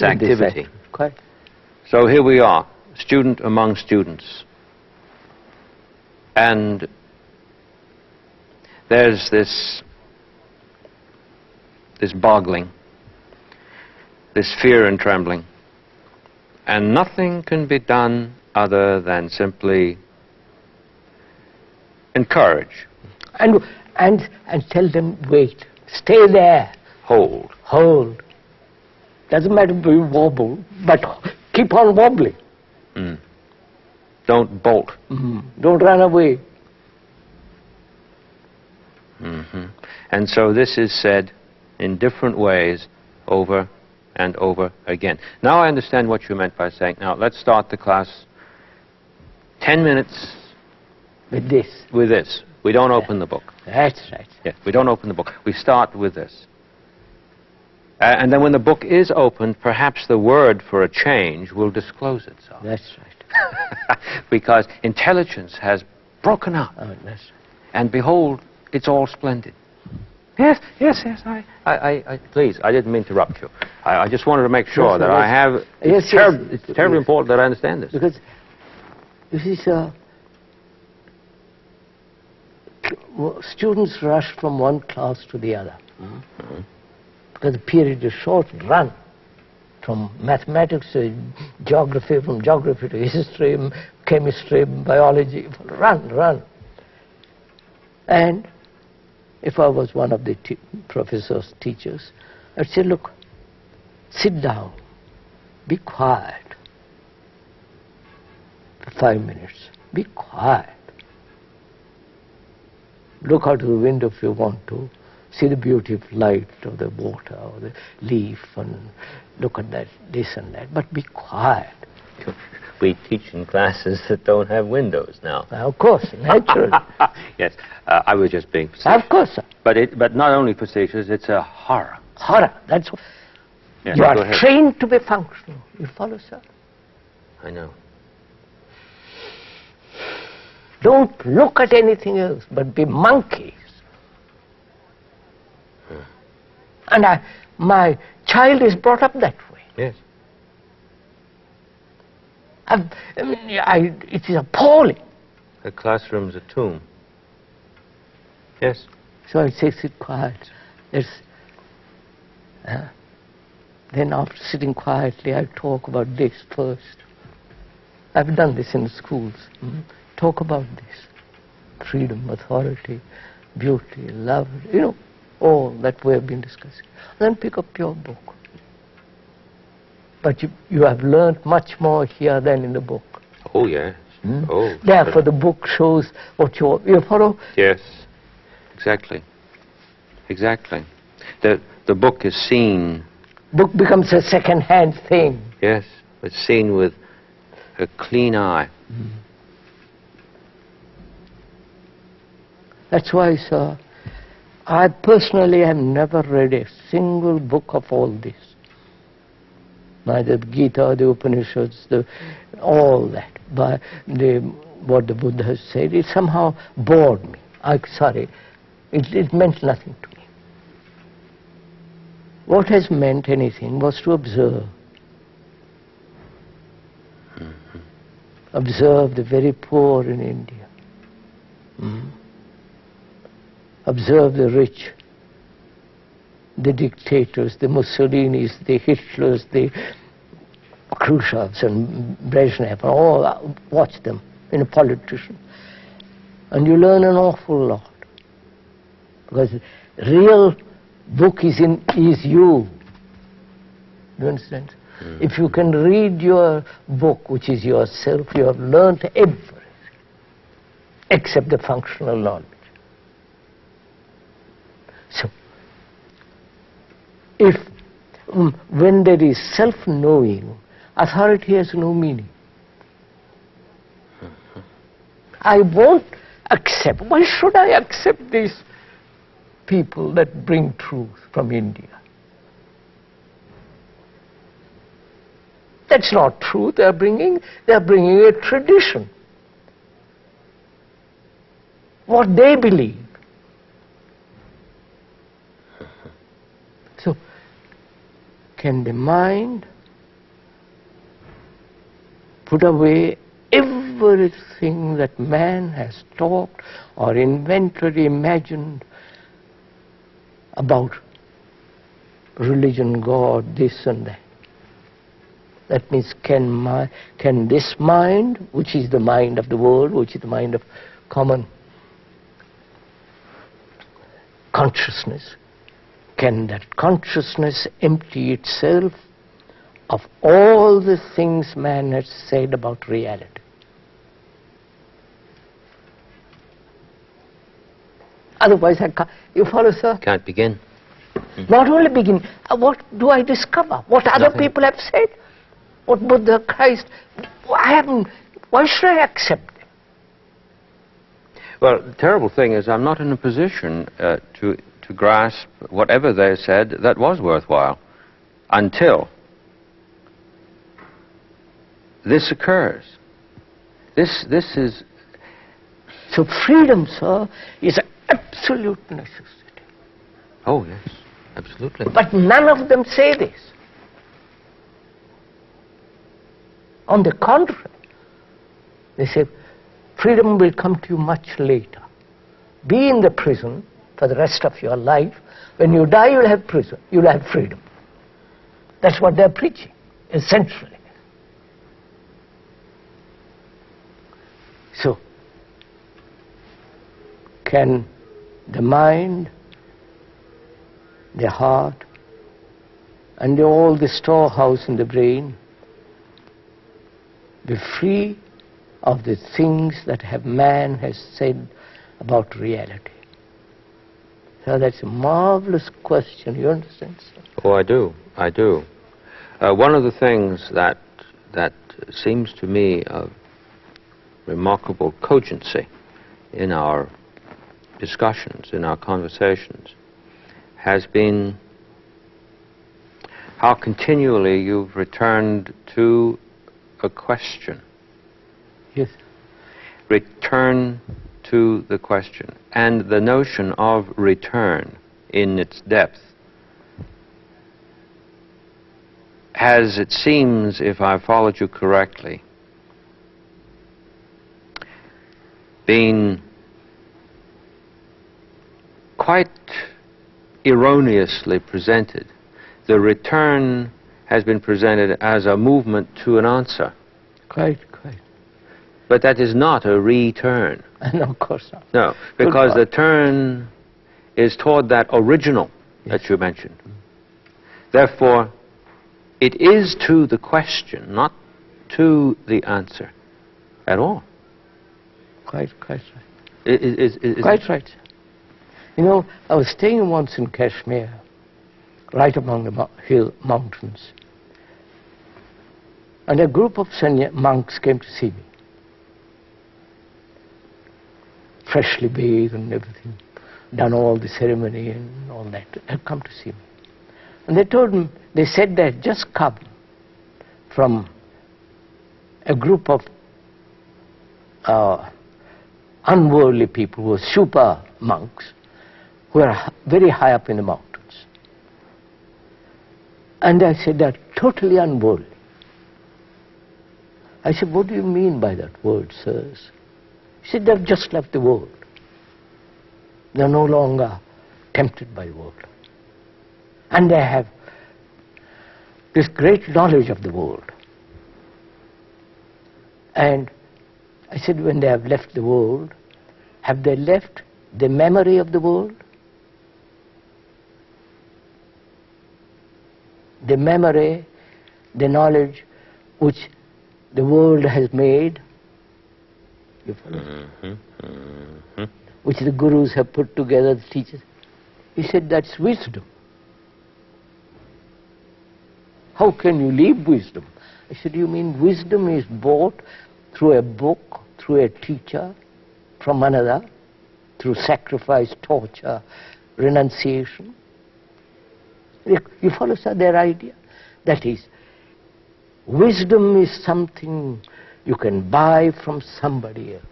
activity. Quite. So here we are, student among students. And there's this boggling, this fear and trembling. And nothing can be done other than simply encourage. And tell them, wait, stay there. Hold. Hold. Doesn't matter if you wobble, but keep on wobbling. Mm. Don't bolt. Don't run away. Mm-hmm. And so this is said in different ways over and over again. Now I understand what you meant by saying, now let's start the class 10 minutes With this. with this. We don't open the book. That's right. Yeah, we don't open the book. We start with this. And then when the book is opened, perhaps the word for a change will disclose itself. That's right. Because intelligence has broken out. Oh, that's right. And behold, it's all splendid. Yes, yes, yes, please, I didn't mean to interrupt you. I just wanted to make sure Yes, that yes. I have, it's, it's terribly important that I understand this. Because this is students rush from one class to the other. Because the period is short, run. From mathematics to geography, from geography to history, chemistry, biology, run. And if I was one of the professors, teachers, I'd say, look, sit down, be quiet for 5 minutes, be quiet. Look out of the window if you want to, see the beauty of light or the water or the leaf and look at that, this and that, but be quiet. We teach in classes that don't have windows now. Of course, naturally. Yes, I was just being facetious. Of course, sir. But not only facetious, it's a horror. Horror, that's what. Yes, You go are ahead. trained to be functional. You follow, sir? I know. Don't look at anything else, but be monkeys. And my child is brought up that way. Yes. It is appalling. The classroom's a tomb. Yes. So I say, sit quiet. Then after sitting quietly, I talk about this first. I've done this in the schools. Talk about this. Freedom, authority, beauty, love, all that we have been discussing. Then pick up your book. But you have learned much more here than in the book. Oh, yes. Oh. Therefore, the book shows what you follow? Yes. Exactly. Exactly. The book is seen. Book becomes a second-hand thing. Yes. It's seen with a clean eye. That's why, sir, I personally have never read a single book of all this. Neither the Gita, the Upanishads, all that. But what the Buddha has said, it somehow bored me. It meant nothing to me. What has meant anything was to observe. Observe the very poor in India. Observe the rich, the dictators, the Mussolinis, the Hitlers, the Khrushchevs and Brezhnev, and all, watch them in a politician. And you learn an awful lot. Because the real book is you. Do you understand? If you can read your book, which is yourself, you have learned everything, except the functional knowledge. So, when there is self-knowing, authority has no meaning. I won't accept. Why should I accept these people that bring truth from India? That's not truth. They're bringing a tradition. What they believe. So, can the mind put away everything that man has talked or invented, imagined about religion, God, this and that. That means can this mind, which is the mind of the world, which is the mind of common consciousness, can that consciousness empty itself of all the things man has said about reality? Otherwise, you follow, sir? Can't begin. Not only begin, what do I discover? What other Nothing. people have said? What Buddha, Christ, why should I accept them? Well, the terrible thing is I'm not in a position to grasp whatever they said that was worthwhile until this occurs. This is... So freedom, sir, is an absolute necessity. Oh, yes, absolutely. But none of them say this. On the contrary, they say, freedom will come to you much later. Be in the prison for the rest of your life. When you die, you'll have prison. You'll have freedom. That's what they're preaching, essentially. So, can the mind, the heart, and all the storehouse in the brain be free of the things that man has said about reality? So that's a marvelous question, you understand, sir? Oh, I do. One of the things that seems to me of remarkable cogency in our discussions, in our conversations, has been how continually you've returned to a question. Yes. Return to the question. And the notion of return in its depth has, it seems, if I followed you correctly, been quite erroneously presented. The return has been presented as a movement to an answer. Quite. But that is not a return. No, of course not. No, because the turn is toward that original that you mentioned. Therefore, it is to the question, not to the answer at all. Quite right. Quite right. You know, I was staying once in Kashmir, right among the hill mountains, and a group of monks came to see me, freshly bathed and everything, done all the ceremony and all that, had come to see me. And they said they had just come from a group of unworldly people who were super monks, who are very high up in the mountains. And I said, they're totally unworldly. I said, what do you mean by that word, sirs? He said, they've just left the world. They're no longer tempted by the world. And they have this great knowledge of the world. And I said, when they have left the world, have they left the memory of the world? The memory, the knowledge which the world has made, you follow? Which the gurus have put together, the teachers. He said, that's wisdom. How can you leave wisdom? I said, you mean wisdom is bought through a book, through a teacher, from another, through sacrifice, torture, renunciation? You follow, sir, their idea? That is, wisdom is something you can buy from somebody else.